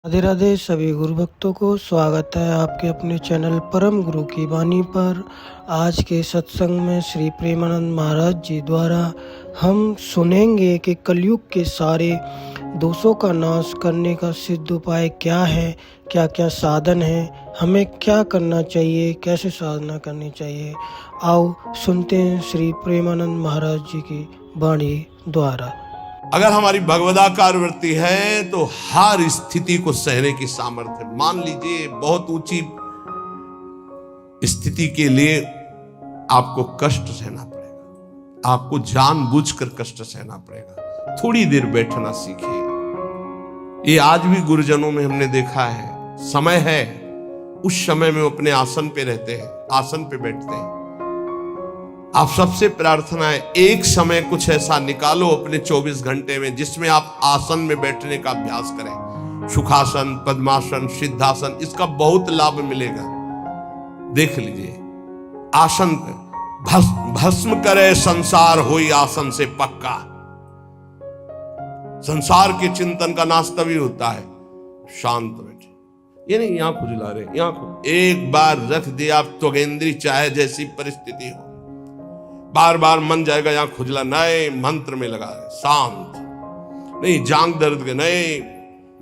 राधे राधे सभी गुरु भक्तों को स्वागत है आपके अपने चैनल परम गुरु की वाणी पर। आज के सत्संग में श्री प्रेमानंद महाराज जी द्वारा हम सुनेंगे कि कलयुग के सारे दोषों का नाश करने का सिद्ध उपाय क्या है, क्या क्या साधन है, हमें क्या करना चाहिए, कैसे साधना करनी चाहिए। आओ सुनते हैं श्री प्रेमानंद महाराज जी की वाणी द्वारा। अगर हमारी भगवदाकार वृत्ति है तो हर स्थिति को सहने की सामर्थ्य। मान लीजिए बहुत ऊंची स्थिति के लिए आपको कष्ट सहना पड़ेगा, आपको जानबूझकर कष्ट सहना पड़ेगा। थोड़ी देर बैठना सीखिए। ये आज भी गुरुजनों में हमने देखा है, समय है उस समय में अपने आसन पे रहते हैं, आसन पे बैठते हैं। आप सबसे प्रार्थना है एक समय कुछ ऐसा निकालो अपने 24 घंटे में जिसमें आप आसन में बैठने का अभ्यास करें। सुखासन, पद्मासन, सिद्धासन, इसका बहुत लाभ मिलेगा। देख लीजिए, आसन पे भस्म करे संसार होई आसन से पक्का। संसार के चिंतन का नाश तभी होता है शांत बैठे। ये नहीं आंख खुजला रहे, आंख एक बार रख दिया आप त्वगेंद्री, चाहे जैसी परिस्थिति हो, बार बार मन जाएगा यहाँ खुजला, नए मंत्र में लगा है शांत। नहीं जांग दर्द के, नहीं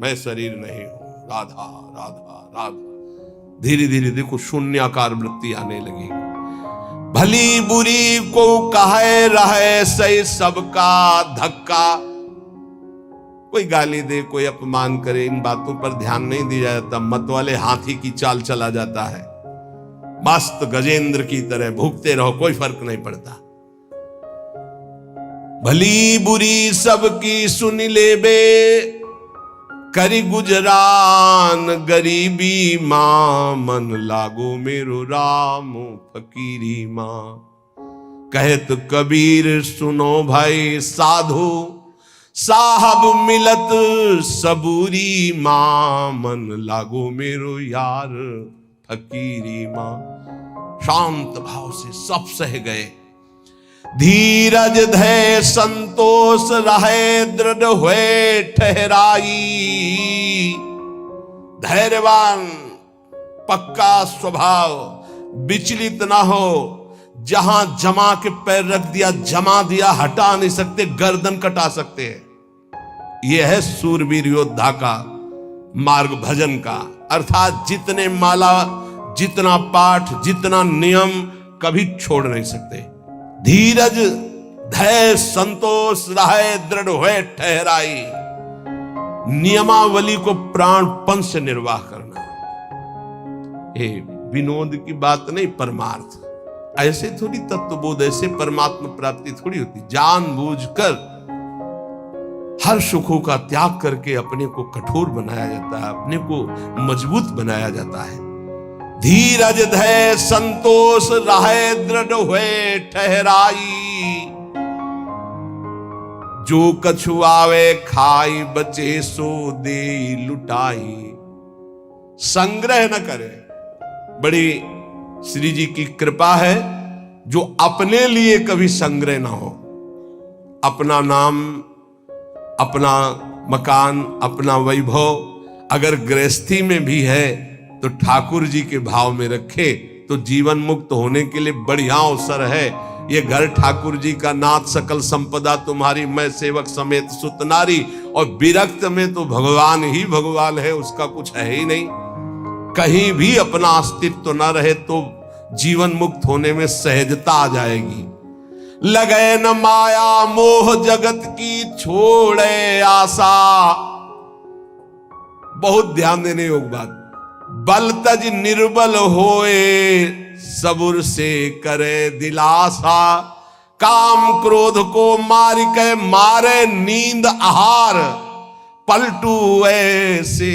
मैं शरीर नहीं हूं, राधा राधा राधा। धीरे धीरे देखो शून्याकार वृत्ति आने लगेगी। भली बुरी को कहे रहे सही सबका धक्का। कोई गाली दे, कोई अपमान करे, इन बातों पर ध्यान नहीं दिया जाता। मत वाले हाथी की चाल चला जाता है, मस्त गजेंद्र की तरह भूखते रहो, कोई फर्क नहीं पड़ता। भली बुरी सबकी सुन ले बे, करी गुजरान गरीबी मां, मन लागो मेरो राम फकीरी मां। कहत कबीर सुनो भाई साधु, साहब मिलत सबूरी मां, मन लागो मेरो यार फकीरी मां। शांत भाव से सब सह गए। धीरज धै संतोष रहे, दृढ़ हुए ठहराई। धैर्यवान, पक्का स्वभाव, विचलित ना हो। जहां जमा के पैर रख दिया, जमा दिया, हटा नहीं सकते, गर्दन कटा सकते हैं। यह है सूरवीर योद्धा का मार्ग, भजन का। अर्थात जितने माला, जितना पाठ, जितना नियम, कभी छोड़ नहीं सकते। धीरज धैर्य संतोष रहे, दृढ़ हुए ठहराई। नियमावली को प्राणपन से निर्वाह करना, ये विनोद की बात नहीं, परमार्थ। ऐसे थोड़ी तत्वबोध, ऐसे परमात्मा प्राप्ति थोड़ी होती। जानबूझकर हर सुखों का त्याग करके अपने को कठोर बनाया जाता है, अपने को मजबूत बनाया जाता है। धीरज धैर्य संतोष रहे, दृढ़ हुए ठहराई। जो कछु आवे खाई, बचे सो दे लुटाई। संग्रह न करे। बड़ी श्री जी की कृपा है जो अपने लिए कभी संग्रह ना हो। अपना नाम, अपना मकान, अपना वैभव अगर गृहस्थी में भी है तो ठाकुर जी के भाव में रखे तो जीवन मुक्त होने के लिए बढ़िया अवसर है। ये घर ठाकुर जी का, नाथ सकल संपदा तुम्हारी, मैं सेवक समेत सुत नारी। और विरक्त में तो भगवान ही भगवान है, उसका कुछ है ही नहीं। कहीं भी अपना अस्तित्व तो न रहे तो जीवन मुक्त होने में सहजता आ जाएगी। लगे न माया मोह जगत की, छोड़े आशा। बहुत ध्यान देने योग बात। बल तज निर्बल होए, सबुर से करे दिलासा। काम क्रोध को मार के मारे नींद आहार, पलटू ऐसे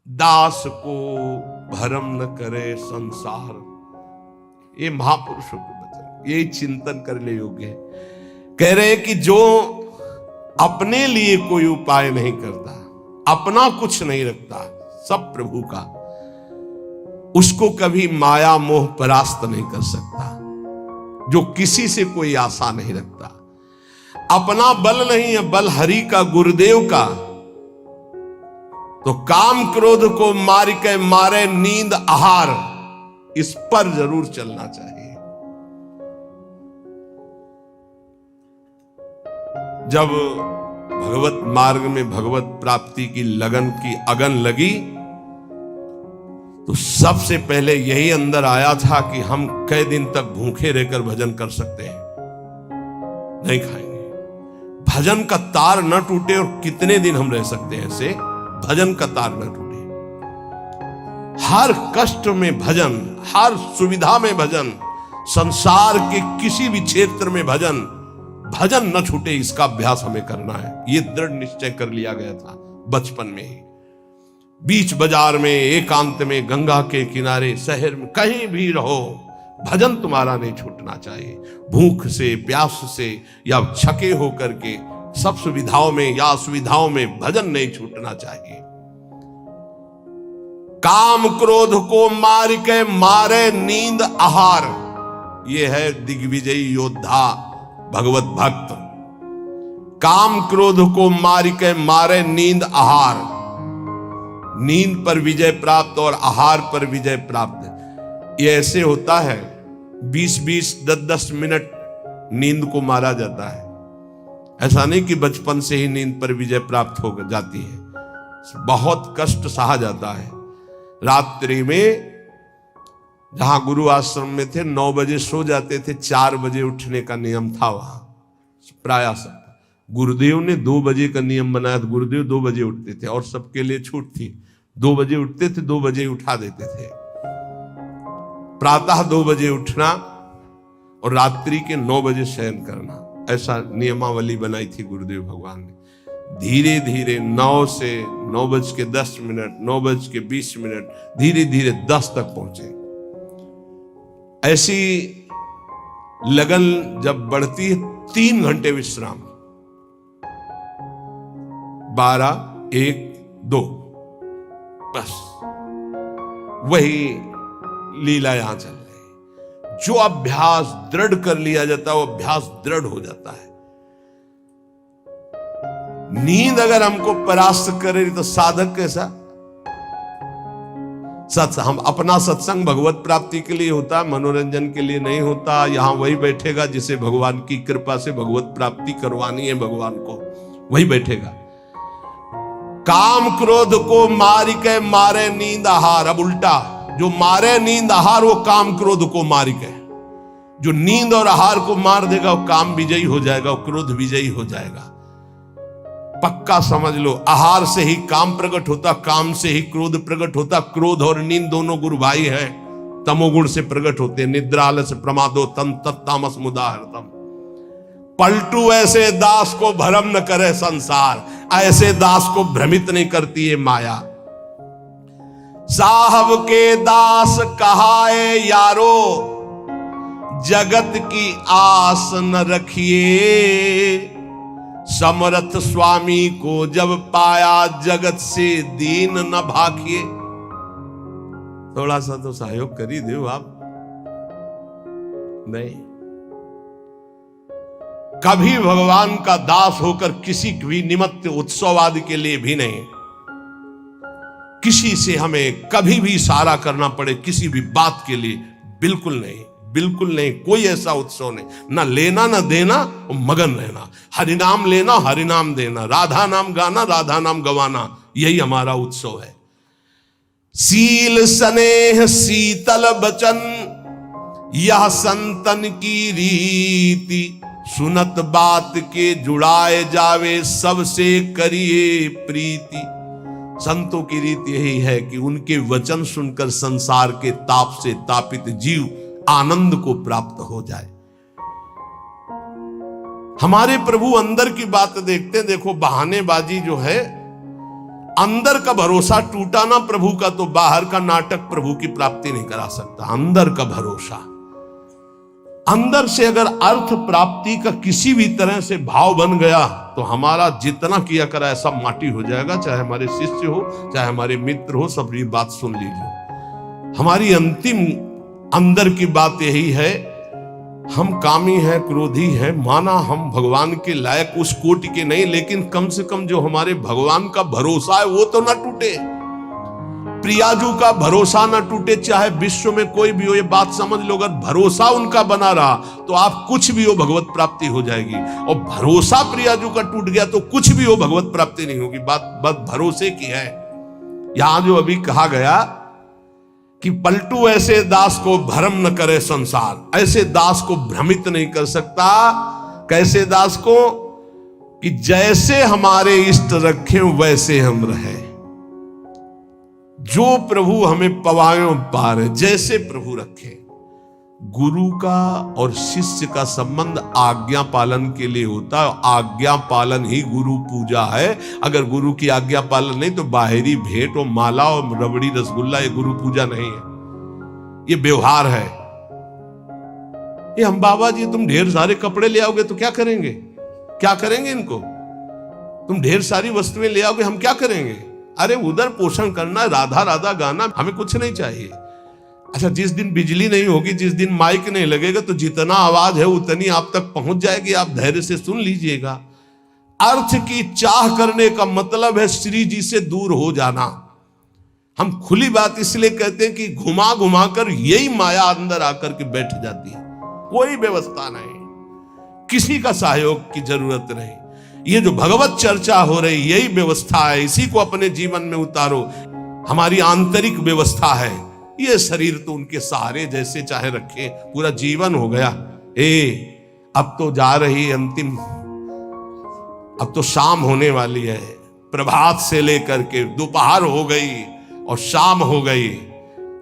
दास को भरम न करे संसार। ये महापुरुषों के वचन, ये चिंतन करने योग्य है। कह रहे कि जो अपने लिए कोई उपाय नहीं करता, अपना कुछ नहीं रखता, सब प्रभु का, उसको कभी माया मोह परास्त नहीं कर सकता। जो किसी से कोई आशा नहीं रखता, अपना बल नहीं है, बल हरि का, गुरुदेव का। तो काम क्रोध को मार के मारे नींद आहार, इस पर जरूर चलना चाहिए। जब भगवत मार्ग में भगवत प्राप्ति की लगन की अगन लगी, तो सबसे पहले यही अंदर आया था कि हम कई दिन तक भूखे रहकर भजन कर सकते हैं? नहीं खाएंगे। भजन का तार न टूटे, और कितने दिन हम रह सकते हैं ऐसे? भजन का तार न टूटे। हर कष्ट में भजन, हर सुविधा में भजन, संसार के किसी भी क्षेत्र में भजन, भजन न छूटे, इसका अभ्यास हमें करना है। यह दृढ़ निश्चय कर लिया गया था बचपन में ही। बीच बाजार में, एकांत में, गंगा के किनारे, शहर में, कहीं भी रहो, भजन तुम्हारा नहीं छूटना चाहिए। भूख से, प्यास से या छके होकर के, सब सुविधाओं में या असुविधाओं में भजन नहीं छूटना चाहिए। काम क्रोध को मार के मारे नींद आहार, यह है दिग्विजयी योद्धा भगवत भक्त। काम क्रोध को मार के मारे नींद आहार, नींद पर विजय प्राप्त और आहार पर विजय प्राप्त। ये ऐसे होता है, 20-20, 10-10 मिनट नींद को मारा जाता है। ऐसा नहीं कि बचपन से ही नींद पर विजय प्राप्त हो जाती है, बहुत कष्ट सहा जाता है। रात्रि में जहां गुरु आश्रम में थे, 9 बजे सो जाते थे, 4 बजे उठने का नियम था वहां प्राय सब। गुरुदेव ने 2 बजे का नियम बनाया था, गुरुदेव 2 बजे उठते थे और सबके लिए छूट थी। 2 बजे उठते थे, 2 बजे उठा देते थे। प्रातः 2 बजे उठना और रात्रि के 9 बजे शयन करना, ऐसा नियमावली बनाई थी गुरुदेव भगवान ने। धीरे धीरे 9 से 9:10, 9:20, धीरे धीरे 10 तक पहुंचे। ऐसी लगन जब बढ़ती है, 3 घंटे विश्राम, 12, 1, 2, बस वही लीला यहां चल रही है। जो अभ्यास दृढ़ कर लिया जाता है, वो अभ्यास दृढ़ हो जाता है। नींद अगर हमको परास्त करे तो साधक कैसा? हम अपना सत्संग भगवत प्राप्ति के लिए होता, मनोरंजन के लिए नहीं होता। यहां वही बैठेगा जिसे भगवान की कृपा से भगवत प्राप्ति करवानी है, भगवान को वही बैठेगा। काम क्रोध को मार के मारे नींद आहार। अब उल्टा, जो मारे नींद आहार वो काम क्रोध को मार के, जो नींद और आहार को मार देगा वो काम विजयी हो जाएगा, वो क्रोध विजयी हो जाएगा। पक्का समझ लो, आहार से ही काम प्रकट होता, काम से ही क्रोध प्रकट होता। क्रोध और नींद दोनों गुरु भाई हैं, तमोगुण से प्रकट होते हैं। निद्रा आलस्य प्रमादो तम तत्तामस मुदाहृतम। पलटू ऐसे दास को भ्रम न करे संसार, ऐसे दास को भ्रमित नहीं करती है माया। साहब के दास कहाए यारो, जगत की आस न रखिए। समर्थ स्वामी को जब पाया, जगत से दीन न भागिए। थोड़ा सा तो सहयोग कर ही दो आप। नहीं, कभी भगवान का दास होकर किसी भी निमित्त उत्सव आदि के लिए भी नहीं, किसी से हमें कभी भी इशारा करना पड़े किसी भी बात के लिए, बिल्कुल नहीं, बिल्कुल नहीं। कोई ऐसा उत्सव नहीं, ना लेना ना देना, मगन रहना। हरिनाम लेना, हरिनाम देना, राधा नाम गाना, राधा नाम गवाना, यही हमारा उत्सव है। सील स्नेह शीतल बचन, यह संतन की रीति। सुनत बात के जुड़ाए जावे, सबसे करिए प्रीति। संतों की रीति यही है कि उनके वचन सुनकर संसार के ताप से तापित जीव आनंद को प्राप्त हो जाए। हमारे प्रभु अंदर की बात देखते हैं। देखो, बहानेबाजी जो है, अंदर का भरोसा टूटा ना प्रभु का, तो बाहर का नाटक प्रभु की प्राप्ति नहीं करा सकता। अंदर का भरोसा, अंदर से अगर अर्थ प्राप्ति का किसी भी तरह से भाव बन गया, तो हमारा जितना किया करा सब माटी हो जाएगा। चाहे हमारे शिष्य हो, चाहे हमारे मित्र हो, सब ये बात सुन लीजिए। हमारी अंतिम अंदर की बात यही है, हम कामी हैं, क्रोधी हैं, माना हम भगवान के लायक उस कोटि के नहीं, लेकिन कम से कम जो हमारे भगवान का भरोसा है वो तो ना टूटे। प्रियाजू का भरोसा ना टूटे, चाहे विश्व में कोई भी हो। ये बात समझ लो, अगर भरोसा उनका बना रहा तो आप कुछ भी हो भगवत प्राप्ति हो जाएगी, और भरोसा प्रियाजू का टूट गया तो कुछ भी हो भगवत प्राप्ति नहीं होगी। बात भरोसे की है। यहां जो अभी कहा गया कि पलटू ऐसे दास को भ्रम न करे संसार, ऐसे दास को भ्रमित नहीं कर सकता। कैसे दास को? कि जैसे हमारे इष्ट रखें वैसे हम रहे, जो प्रभु हमें पवायों पार, जैसे प्रभु रखे। गुरु का और शिष्य का संबंध आज्ञा पालन के लिए होता है। आज्ञा पालन ही गुरु पूजा है। अगर गुरु की आज्ञा पालन नहीं तो बाहरी भेंट और माला और रबड़ी रसगुल्ला ये गुरु पूजा नहीं है, ये व्यवहार है। ये हम बाबा जी तुम ढेर सारे कपड़े ले आओगे तो क्या करेंगे? क्या करेंगे इनको? तुम ढेर सारी वस्तुएं ले आओगे, हम क्या करेंगे? अरे उधर पोषण करना, राधा राधा गाना, हमें कुछ नहीं चाहिए। अच्छा, जिस दिन बिजली नहीं होगी, जिस दिन माइक नहीं लगेगा, तो जितना आवाज है उतनी आप तक पहुंच जाएगी, आप धैर्य से सुन लीजिएगा। अर्थ की चाह करने का मतलब है श्री जी से दूर हो जाना। हम खुली बात इसलिए कहते हैं कि घुमा घुमा कर यही माया अंदर आकर के बैठ जाती है। कोई व्यवस्था नहीं, किसी का सहयोग की जरूरत नहीं। ये जो भगवत चर्चा हो रही यही व्यवस्था है, इसी को अपने जीवन में उतारो। हमारी आंतरिक व्यवस्था है। ये शरीर तो उनके सहारे जैसे चाहे रखे, पूरा जीवन हो गया। अब तो जा रही अंतिम, अब तो शाम होने वाली है। प्रभात से लेकर के दोपहर हो गई और शाम हो गई।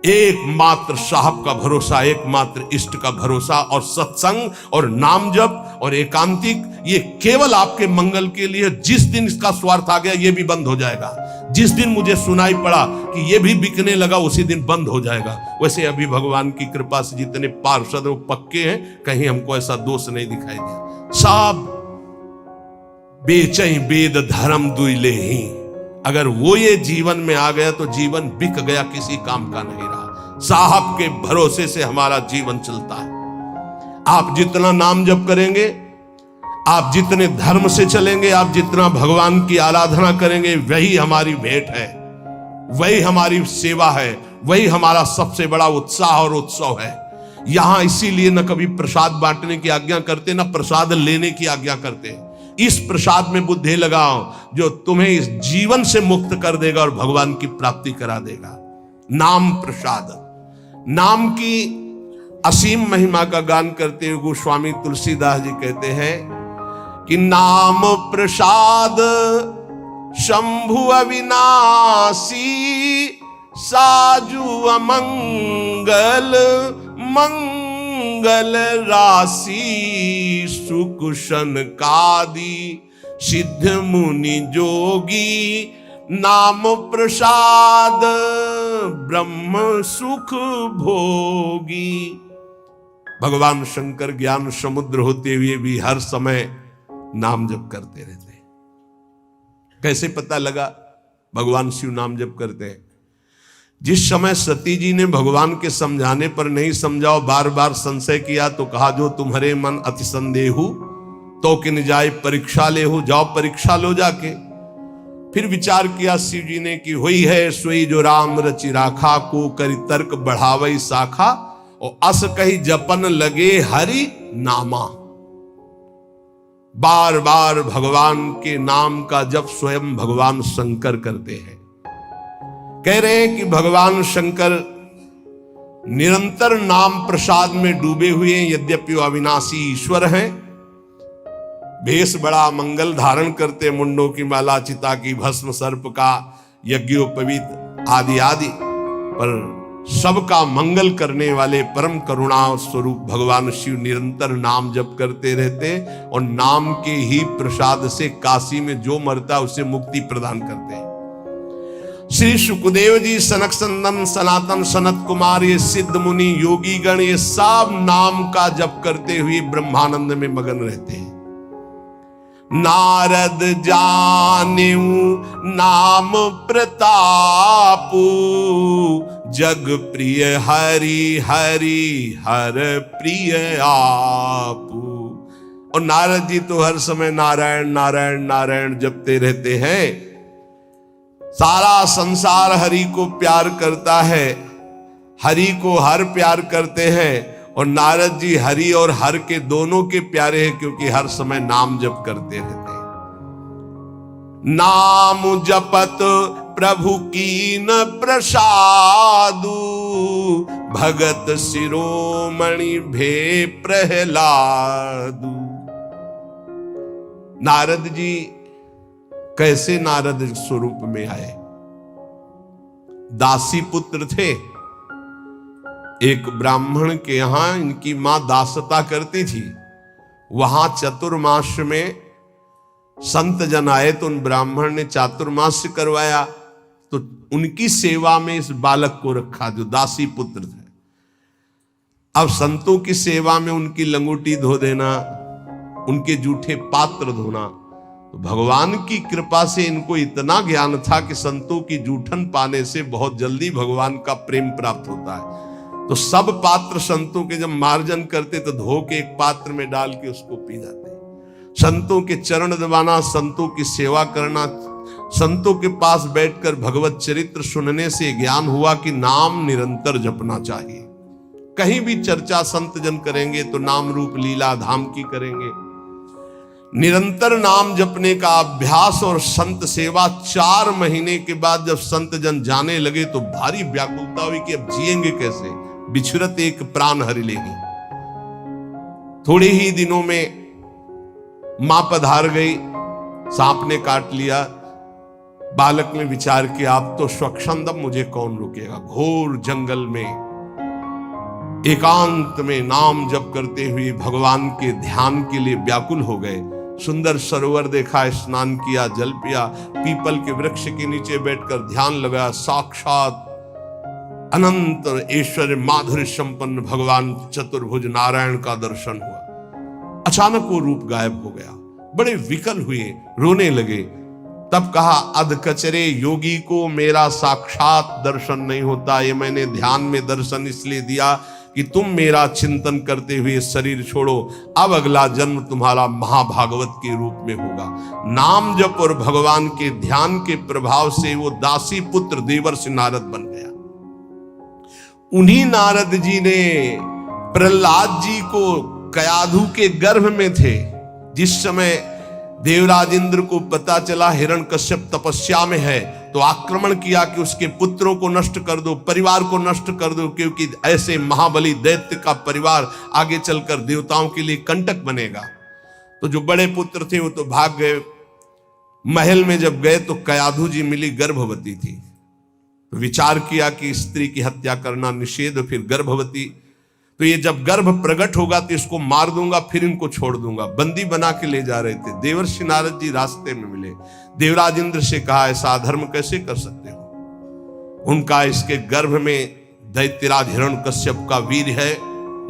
एकमात्र साहब का भरोसा, एकमात्र इष्ट का भरोसा, और सत्संग और नाम जप और एकांतिक, ये केवल आपके मंगल के लिए। जिस दिन इसका स्वार्थ आ गया ये भी बंद हो जाएगा। जिस दिन मुझे सुनाई पड़ा कि ये भी बिकने लगा उसी दिन बंद हो जाएगा। वैसे अभी भगवान की कृपा से जितने पार्षद वो पक्के हैं, कहीं हमको ऐसा दोष नहीं दिखाई दिया। सब बेचई वेद धर्म दुइले ही, अगर वो ये जीवन में आ गया तो जीवन बिक गया, किसी काम का नहीं रहा। साहब के भरोसे से हमारा जीवन चलता है। आप जितना नाम जप करेंगे, आप जितने धर्म से चलेंगे, आप जितना भगवान की आराधना करेंगे, वही हमारी भेंट है, वही हमारी सेवा है, वही हमारा सबसे बड़ा उत्साह और उत्सव है। यहां इसीलिए न कभी प्रसाद बांटने की आज्ञा करते, न प्रसाद लेने की आज्ञा करते। इस प्रसाद में बुद्धि लगाओ जो तुम्हें इस जीवन से मुक्त कर देगा और भगवान की प्राप्ति करा देगा। नाम प्रसाद, नाम की असीम महिमा का गान करते हुए गोस्वामी तुलसीदास जी कहते हैं कि नाम प्रसाद शंभु अविनाशी, साजु अमंगल मंगल राशि, सुख सनकादि सिद्ध मुनि जोगी, नाम प्रसाद ब्रह्म सुख भोगी। भगवान शंकर ज्ञान समुद्र होते हुए भी हर समय नाम जप करते रहते हैं। कैसे पता लगा भगवान शिव नाम जप करते हैं? जिस समय सती जी ने भगवान के समझाने पर नहीं समझाओ, बार बार संशय किया, तो कहा जो तुम्हारे मन अति संदेहु तो किन जाए परीक्षा ले हो, जाओ परीक्षा लो जाके। फिर विचार किया शिव जी ने कि हुई है सोई जो राम रचि राखा, को करी तर्क बढ़ावई शाखा, और अस कही जपन लगे हरि नामा। बार बार भगवान के नाम का जप स्वयं भगवान शंकर करते हैं। कह रहे हैं कि भगवान शंकर निरंतर नाम प्रसाद में डूबे हुए हैं। यद्यपि वो अविनाशी ईश्वर हैं, भेष बड़ा मंगल धारण करते, मुंडों की माला, चिता की भस्म, सर्प का यज्ञोपवीत आदि आदि, पर सबका मंगल करने वाले परम करुणा स्वरूप भगवान शिव निरंतर नाम जप करते रहते, और नाम के ही प्रसाद से काशी में जो मरता उसे मुक्ति प्रदान करते हैं। श्री सुखदेव जी, सनक संदन, सनातन, सनत कुमार, ये सिद्ध मुनि, योगी गण, ये सब नाम का जप करते हुए ब्रह्मानंद में मगन रहते हैं। नारद जानेऊ नाम प्रतापू, जग प्रिय हरि हरि हर प्रिय आपू। और नारद जी तो हर समय नारायण नारायण नारायण जपते रहते हैं। सारा संसार हरि को प्यार करता है, हरि को हर प्यार करते हैं, और नारद जी हरि और हर के दोनों के प्यारे हैं, क्योंकि हर समय नाम जप करते रहते हैं। नाम जपत प्रभु कीन प्रसादु, भगत शिरोमणि भे प्रहलादु। नारद जी कैसे नारद स्वरूप में आए? दासी पुत्र थे। एक ब्राह्मण के यहां इनकी मां दासता करती थी। वहां चतुर्मास में संत जन आए तो उन ब्राह्मण ने चातुर्मास करवाया, तो उनकी सेवा में इस बालक को रखा जो दासी पुत्र थे। अब संतों की सेवा में उनकी लंगोटी धो देना, उनके जूठे पात्र धोना, तो भगवान की कृपा से इनको इतना ज्ञान था कि संतों की जूठन पाने से बहुत जल्दी भगवान का प्रेम प्राप्त होता है। तो सब पात्र संतों के जब मार्जन करते तो धो के एक पात्र में डाल के उसको पी जाते। संतों के चरण दबाना, संतों की सेवा करना, संतों के पास बैठकर भगवत चरित्र सुनने से ज्ञान हुआ कि नाम निरंतर जपना चाहिए। कहीं भी चर्चा संत जन करेंगे तो नाम रूप लीला धाम की करेंगे। निरंतर नाम जपने का अभ्यास और संत सेवा 4 महीने के बाद जब संत जन जाने लगे तो भारी व्याकुलता हुई कि अब जिएंगे कैसे, बिछुरत एक प्राण हरि लेगी। थोड़े ही दिनों में मां पधार गई, सांप ने काट लिया। बालक ने विचार किया अब तो स्वच्छंदम, मुझे कौन रोकेगा। घोर जंगल में एकांत में नाम जप करते हुए भगवान के ध्यान के लिए व्याकुल हो गए। सुंदर सरोवर देखा, स्नान किया, जल पिया, पीपल के वृक्ष के नीचे बैठकर ध्यान लगाया। साक्षात अनंत ऐश्वर्य माधुर्य संपन्न भगवान चतुर्भुज नारायण का दर्शन हुआ। अचानक वो रूप गायब हो गया। बड़े विकल हुए, रोने लगे। तब कहा अध कचरे योगी को मेरा साक्षात दर्शन नहीं होता। ये मैंने ध्यान में दर्शन इसलिए दिया कि तुम मेरा चिंतन करते हुए शरीर छोड़ो। अब अगला जन्म तुम्हारा महाभागवत के रूप में होगा। नाम जप और भगवान के ध्यान के प्रभाव से वो दासी पुत्र देवर्षि नारद बन गया। उन्हीं नारद जी ने प्रहलाद जी को कयाधु के गर्भ में थे, जिस समय देवराज इंद्र को पता चला हिरण्यकश्यप तपस्या में है, तो आक्रमण किया कि उसके पुत्रों को नष्ट कर दो, परिवार को नष्ट कर दो, क्योंकि ऐसे महाबली दैत्य का परिवार आगे चलकर देवताओं के लिए कंटक बनेगा। तो जो बड़े पुत्र थे वो तो भाग गए। महल में जब गए तो कयाधु जी मिली, गर्भवती थी। तो विचार किया कि स्त्री की हत्या करना निषेध, फिर गर्भवती, तो ये जब गर्भ प्रकट होगा तो इसको मार दूंगा, फिर इनको छोड़ दूंगा। बंदी बना के ले जा रहे थे। देवर्षि नारद जी रास्ते में मिले। देवराज इंद्र से कहा ऐसा अधर्म कैसे कर सकते हो? उनका इसके गर्भ में दैत्यराज हिरण्यकश्यप का वीर है,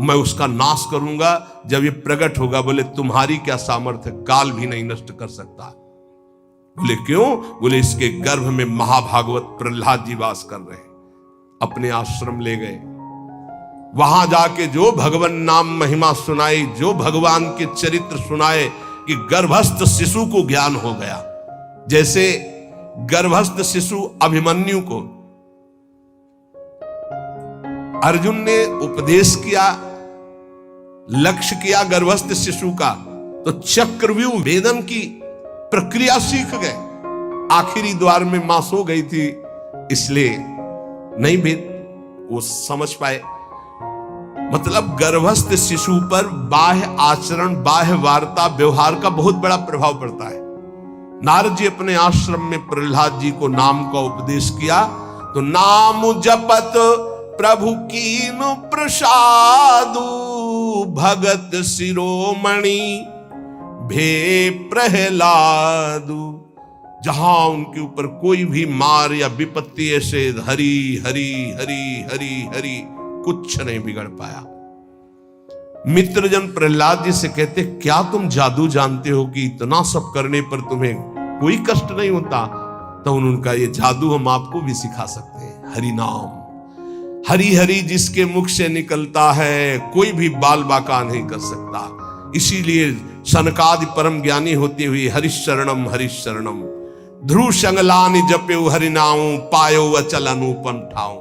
मैं उसका नाश करूंगा जब ये प्रकट होगा। बोले तुम्हारी क्या सामर्थ्य, काल भी नहीं नष्ट कर सकता। बोले क्यों? बोले इसके गर्भ में महाभागवत प्रहलाद जी वास कर रहे। अपने आश्रम ले गए। वहां जाके जो भगवान नाम महिमा सुनाई, जो भगवान के चरित्र सुनाए कि गर्भस्थ शिशु को ज्ञान हो गया। जैसे गर्भस्थ शिशु अभिमन्यु को अर्जुन ने उपदेश किया, लक्ष्य किया गर्भस्थ शिशु का, तो चक्रव्यूह भेदन की प्रक्रिया सीख गए। आखिरी द्वार में मां सो गई थी, इसलिए नहीं भेद वो समझ पाए। मतलब गर्भस्थ शिशु पर बाह्य आचरण, बाह्य वार्ता, व्यवहार का बहुत बड़ा प्रभाव पड़ता है। नारद जी अपने आश्रम में प्रहलाद जी को नाम का उपदेश किया, तो नाम जपत प्रभु कीन प्रसादु, भगत शिरोमणि भे प्रहलादु। जहां उनके ऊपर कोई भी मार या विपत्ति ऐसे हरि हरि हरि हरि हरि कुछ नहीं बिगड़ पाया। मित्रजन प्रहलाद जी से कहते क्या तुम जादू जानते हो कि इतना सब करने पर तुम्हें कोई कष्ट नहीं होता? तो उनका ये जादू हम आपको भी सिखा सकते हैं। हरि नाम, हरि हरि जिसके मुख से निकलता है कोई भी बाल बाका नहीं कर सकता। इसीलिए सनकादि परम ज्ञानी होते हुए हरिशरणम हरिशरणम ध्रुव संगलानि जप्यो हरिनाम पायो अचल अनुपम ठाव।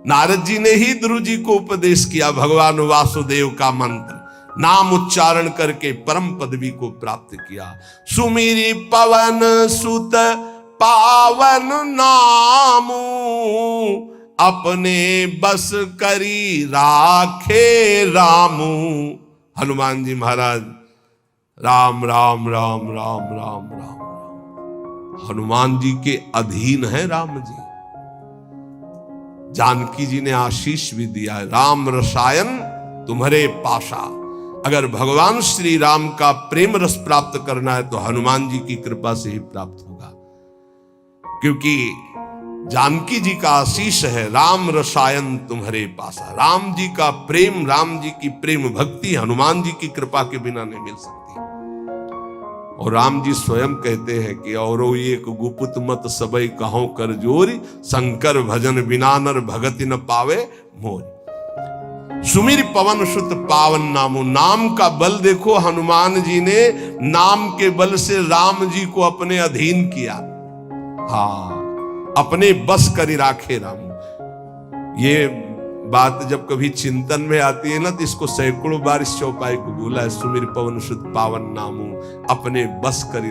नारद जी ने ही ध्रुव जी को उपदेश किया भगवान वासुदेव का मंत्र, नाम उच्चारण करके परम पदवी को प्राप्त किया। सुमिरी पवन सुत पावन नामू अपने बस करी राखे रामू। हनुमान जी महाराज राम राम राम राम राम राम, हनुमान जी के अधीन है राम जी। जानकी जी ने आशीष भी दिया, राम रसायन तुम्हारे पाशा। अगर भगवान श्री राम का प्रेम रस प्राप्त करना है तो हनुमान जी की कृपा से ही प्राप्त होगा, क्योंकि जानकी जी का आशीष है राम रसायन तुम्हारे पासा। राम जी का प्रेम, राम जी की प्रेम भक्ति हनुमान जी की कृपा के बिना नहीं मिल सकती। और राम जी स्वयं कहते हैं कि औरो एक गुपुत मत सबई कहो कर जोरी, शंकर भजन बिना नर भगति न पावे मोरी। सुमिर पवन सुत पावन नामो, नाम का बल देखो, हनुमान जी ने नाम के बल से राम जी को अपने अधीन किया। हाँ, अपने बस करी राखे राम। ये बात जब कभी चिंतन में आती है ना तो इसको सैकड़ों बार इस चौपाई को बोला है, सुमिर पवन सुत पावन नामू अपने बस करी।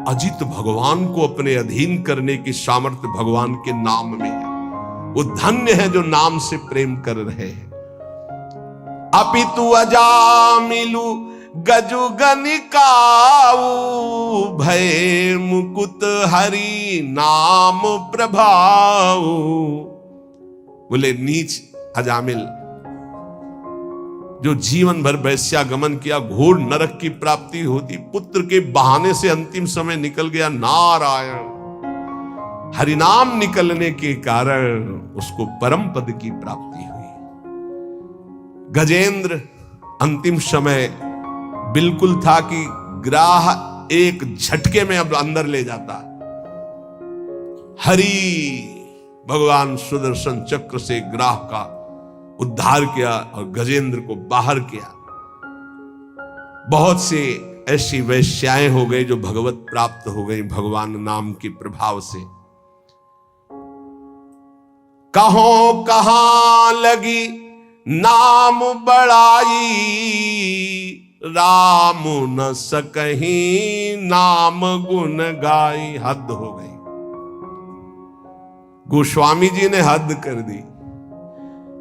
अजित भगवान को अपने अधीन करने की सामर्थ्य भगवान के नाम में है। वो धन्य है जो नाम से प्रेम कर रहे हैं। अपितु अजामिलु गजु गनिकाऊ भय मुकुत हरि नाम प्रभाऊ। बोले नीच अजामिल जो जीवन भर वैश्यागमन किया, घोर नरक की प्राप्ति होती, पुत्र के बहाने से अंतिम समय निकल गया। नारायण हरिनाम निकलने के कारण उसको परम पद की प्राप्ति हुई। गजेंद्र अंतिम समय बिल्कुल था कि ग्राह एक झटके में अब अंदर ले जाता। हरि भगवान सुदर्शन चक्र से ग्राह का उद्धार किया और गजेंद्र को बाहर किया। बहुत से ऐसी वैश्याएं हो गई जो भगवत प्राप्त हो गई भगवान नाम के प्रभाव से। कहो कहां लगी नाम बड़ाई, राम न सकहीं नाम गुण गाई। हद हो गई, गोस्वामी जी ने हद कर दी।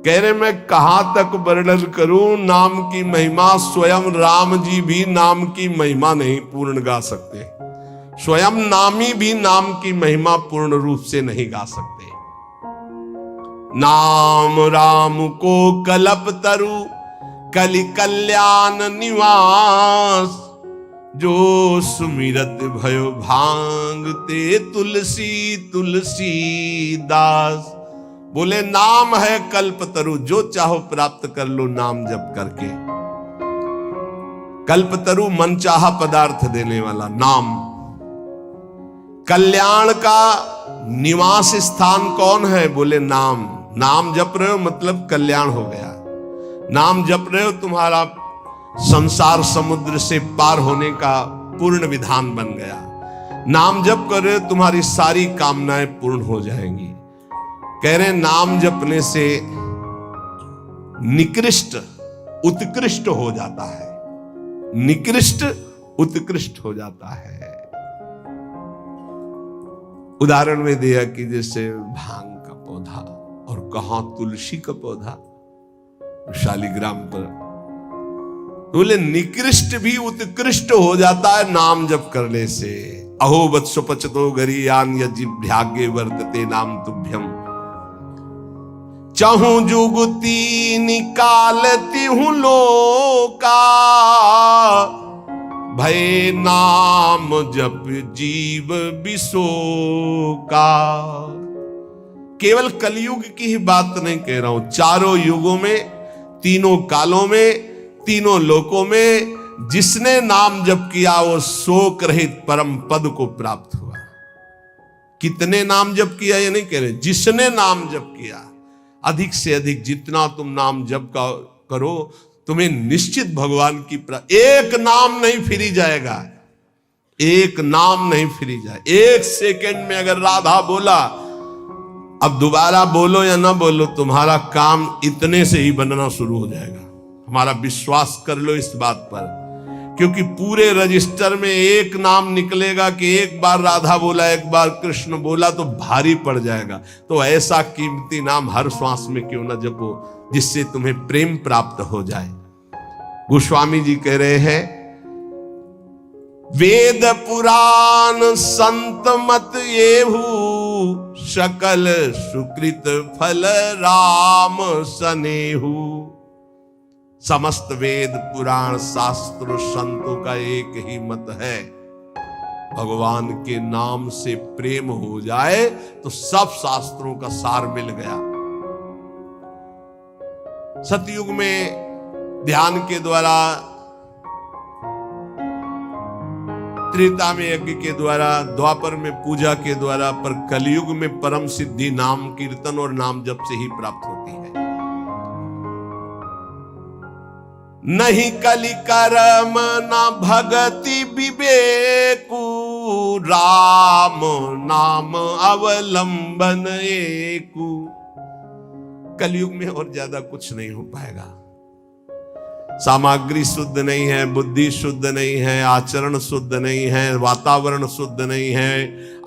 कह रहे मैं कहां तक वर्णन करूं नाम की महिमा, स्वयं राम जी भी नाम की महिमा नहीं पूर्ण गा सकते, स्वयं नामी भी नाम की महिमा पूर्ण रूप से नहीं गा सकते। नाम राम को कल्प तरु कलि कल्याण निवास, जो सुमिरत भयो भांगते तुलसी तुलसी दास। बोले नाम है कल्पतरु, जो चाहो प्राप्त कर लो नाम जप करके। कल्पतरु मनचाहा पदार्थ देने वाला नाम। कल्याण का निवास स्थान कौन है? बोले नाम। नाम जप रहे हो मतलब कल्याण हो गया। नाम जप रहे हो तुम्हारा संसार समुद्र से पार होने का पूर्ण विधान बन गया। नाम जप कर रहे हो तुम्हारी सारी कामनाएं पूर्ण हो जाएंगी। कह रहे नाम जपने से निकृष्ट उत्कृष्ट हो जाता है, निकृष्ट उत्कृष्ट हो जाता है। उदाहरण में दिया कि जैसे भांग का पौधा और कहां तुलसी का पौधा शालिग्राम पर। बोले निकृष्ट भी उत्कृष्ट हो जाता है नाम जप करने से। अहो वत्सो पचतो गरीयान यजिभ्यागे वर्तते नाम तुभ्यम, चाहूं जुगती निकालती हूं लोका, भय नाम जप जीव विशोका। केवल कलयुग की ही बात नहीं कह रहा हूं, चारों युगों में, तीनों कालों में, तीनों लोकों में जिसने नाम जप किया वो शोक रहित परम पद को प्राप्त हुआ। कितने नाम जप किया ये नहीं कह रहे, जिसने नाम जप किया। अधिक से अधिक जितना तुम नाम जप करो, तुम्हें निश्चित भगवान की एक नाम नहीं फिरी जाएगा, एक नाम नहीं फिरी जाए। एक सेकंड में अगर राधा बोला, अब दोबारा बोलो या ना बोलो, तुम्हारा काम इतने से ही बनना शुरू हो जाएगा। हमारा विश्वास कर लो इस बात पर, क्योंकि पूरे रजिस्टर में एक नाम निकलेगा कि एक बार राधा बोला, एक बार कृष्ण बोला तो भारी पड़ जाएगा। तो ऐसा कीमती नाम हर श्वास में क्यों न जपो, जिससे तुम्हें प्रेम प्राप्त हो जाए। गोस्वामी जी कह रहे हैं, वेद पुराण संत मत येहू, सकल सुकृत फल राम सनेहू। समस्त वेद पुराण शास्त्र संतों का एक ही मत है, भगवान के नाम से प्रेम हो जाए तो सब शास्त्रों का सार मिल गया। सतयुग में ध्यान के द्वारा, त्रेता में यज्ञ के द्वारा, द्वापर में पूजा के द्वारा, पर कलयुग में परम सिद्धि नाम कीर्तन और नाम जप से ही प्राप्त होती है। नहीं कलि कर्म न भगति विवेकु, राम नाम अवलंबन एकु। कलयुग में और ज्यादा कुछ नहीं हो पाएगा। सामग्री शुद्ध नहीं है, बुद्धि शुद्ध नहीं है, आचरण शुद्ध नहीं है, वातावरण शुद्ध नहीं है,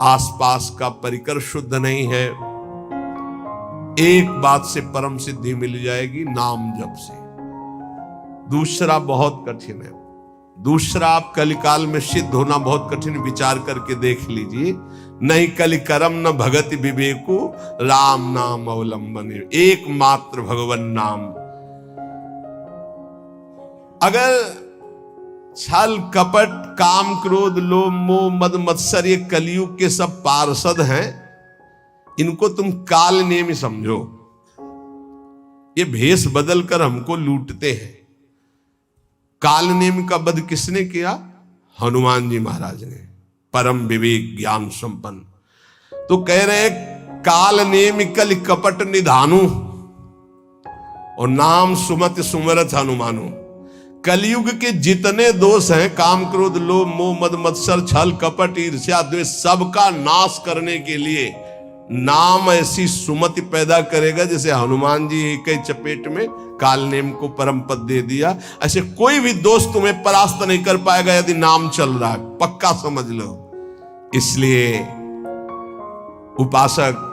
आसपास का परिकर शुद्ध नहीं है। एक बात से परम सिद्धि मिल जाएगी, नाम जप से। दूसरा बहुत कठिन है, दूसरा आप कलिकाल में सिद्ध होना बहुत कठिन, विचार करके देख लीजिए। नहीं कलि कर्म न भगति विवेकु, राम नाम अवलंबन। एकमात्र भगवन नाम। अगर छल कपट काम क्रोध लोभ मोह मद मत्सर ये कलयुग के सब पार्षद हैं, इनको तुम काल नेमी समझो। ये भेष बदल कर हमको लूटते हैं। काल नेम का वध किसने किया? हनुमान जी महाराज ने, परम विवेक ज्ञान संपन्न। तो कह रहे काल नेम कल कपट निधानु, और नाम सुमत सुमरत हनुमानु। कलयुग के जितने दोष हैं, काम क्रोध लोभ मोह मद मत्सर छल कपट ईर्ष्या द्वेष, सबका नाश करने के लिए नाम ऐसी सुमति पैदा करेगा जैसे हनुमान जी एक ही चपेट में काल नेम को परम पद दे दिया। ऐसे कोई भी दोस्त तुम्हें परास्त नहीं कर पाएगा यदि नाम चल रहा है, पक्का समझ लो। इसलिए उपासक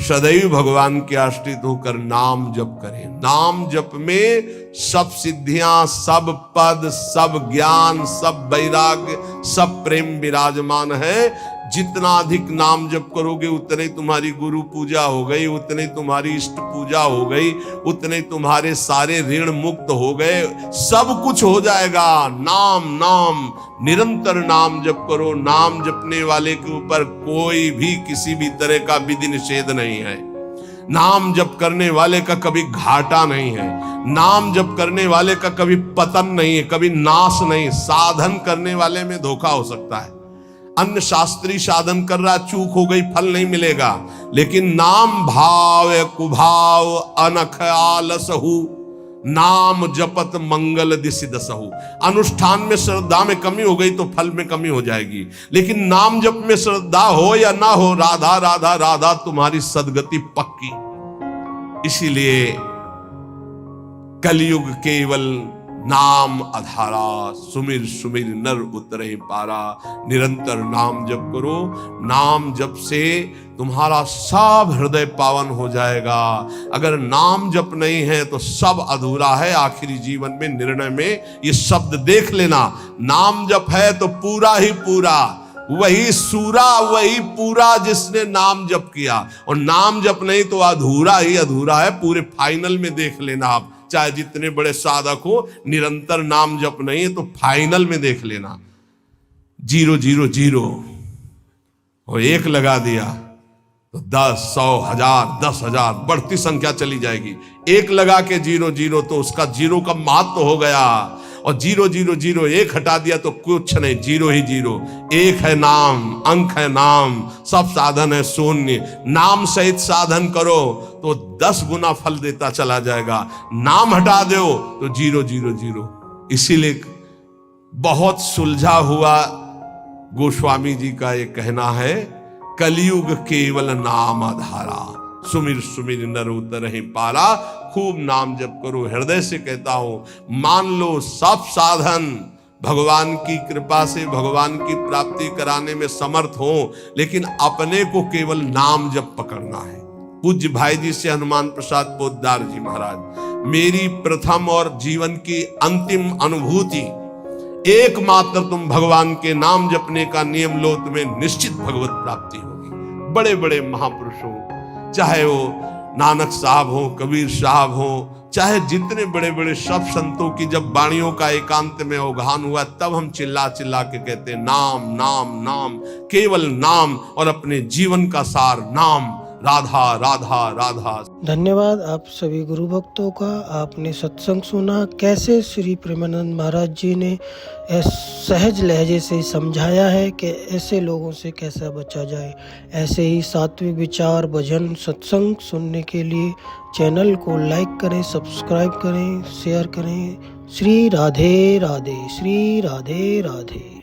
सदैव भगवान के आश्रित होकर नाम जप करें। नाम जप में सब सिद्धियां, सब पद, सब ज्ञान, सब वैराग्य, सब प्रेम विराजमान है। जितना अधिक नाम जप करोगे उतने तुम्हारी गुरु पूजा हो गई, उतने तुम्हारी इष्ट पूजा हो गई, उतने तुम्हारे सारे ऋण मुक्त हो गए, सब कुछ हो जाएगा। नाम नाम निरंतर नाम जप करो। नाम जपने वाले के ऊपर कोई भी किसी भी तरह का विधि निषेध नहीं है। नाम जप करने वाले का कभी घाटा नहीं है। नाम जप करने वाले का कभी पतन नहीं है, कभी नाश नहीं। साधन करने वाले में धोखा हो सकता है। अन्य शास्त्री साधन कर रहा, चूक हो गई, फल नहीं मिलेगा। लेकिन नाम भाव कुभाव अनख आलसहु, नाम जपत मंगल दिशि दसहु। अनुष्ठान में श्रद्धा में कमी हो गई तो फल में कमी हो जाएगी, लेकिन नाम जप में श्रद्धा हो या ना हो, राधा राधा राधा तुम्हारी सदगति पक्की। इसीलिए कलयुग केवल नाम आधारा, सुमिर सुमिर नर उतरे पारा। निरंतर नाम जप करो। नाम जप से तुम्हारा सब हृदय पावन हो जाएगा। अगर नाम जप नहीं है तो सब अधूरा है। आखिरी जीवन में निर्णय में ये शब्द देख लेना, नाम जप है तो पूरा ही पूरा, वही सूरा वही पूरा जिसने नाम जप किया। और नाम जप नहीं तो अधूरा ही अधूरा है। पूरे फाइनल में देख लेना आप, चाहे जितने बड़े साधक हो, निरंतर नाम जप नहीं है तो फाइनल में देख लेना 0 0 0 और 1 लगा दिया तो 10 100 1000 10,000 बढ़ती संख्या चली जाएगी। 1 लगा के 0 0 तो उसका 0 का महत्व हो गया। और 0001 हटा दिया तो कुछ नहीं, 0 ही 0। एक है नाम, अंक है नाम, सब साधन है शून्य। नाम सहित साधन करो तो 10 गुना फल देता चला जाएगा। नाम हटा दो तो 000। इसीलिए बहुत सुलझा हुआ गोस्वामी जी का ये कहना है, कलयुग केवल नाम आधारा, सुमिर सुमिर नर उतरहि पारा। खूब नाम जप करो। हृदय से कहता हूं, मान लो सब साधन भगवान की कृपा से भगवान की प्राप्ति कराने में समर्थ हो, लेकिन अपने को केवल नाम जप पकड़ना है। पूज्य भाई जी से हनुमान प्रसाद पोद्दार जी महाराज, मेरी प्रथम और जीवन की अंतिम अनुभूति, एकमात्र तुम भगवान के नाम जपने का नियम लो, तुम्हें निश्चित भगवत प्राप्ति होगी। बड़े बड़े महापुरुषों, चाहे वो नानक साहब हो, कबीर साहब हो, चाहे जितने बड़े बड़े सब संतों की जब वाणियों का एकांत में अवगाहन हुआ, तब हम चिल्ला चिल्ला के कहते नाम नाम नाम, केवल नाम, और अपने जीवन का सार नाम, राधा राधा राधा। धन्यवाद आप सभी गुरु भक्तों का। आपने सत्संग सुना, कैसे श्री प्रेमानंद महाराज जी ने सहज लहजे से समझाया है कि ऐसे लोगों से कैसे बचा जाए। ऐसे ही सात्विक विचार, भजन, सत्संग सुनने के लिए चैनल को लाइक करें, सब्सक्राइब करें, शेयर करें। श्री राधे राधे, श्री राधे राधे।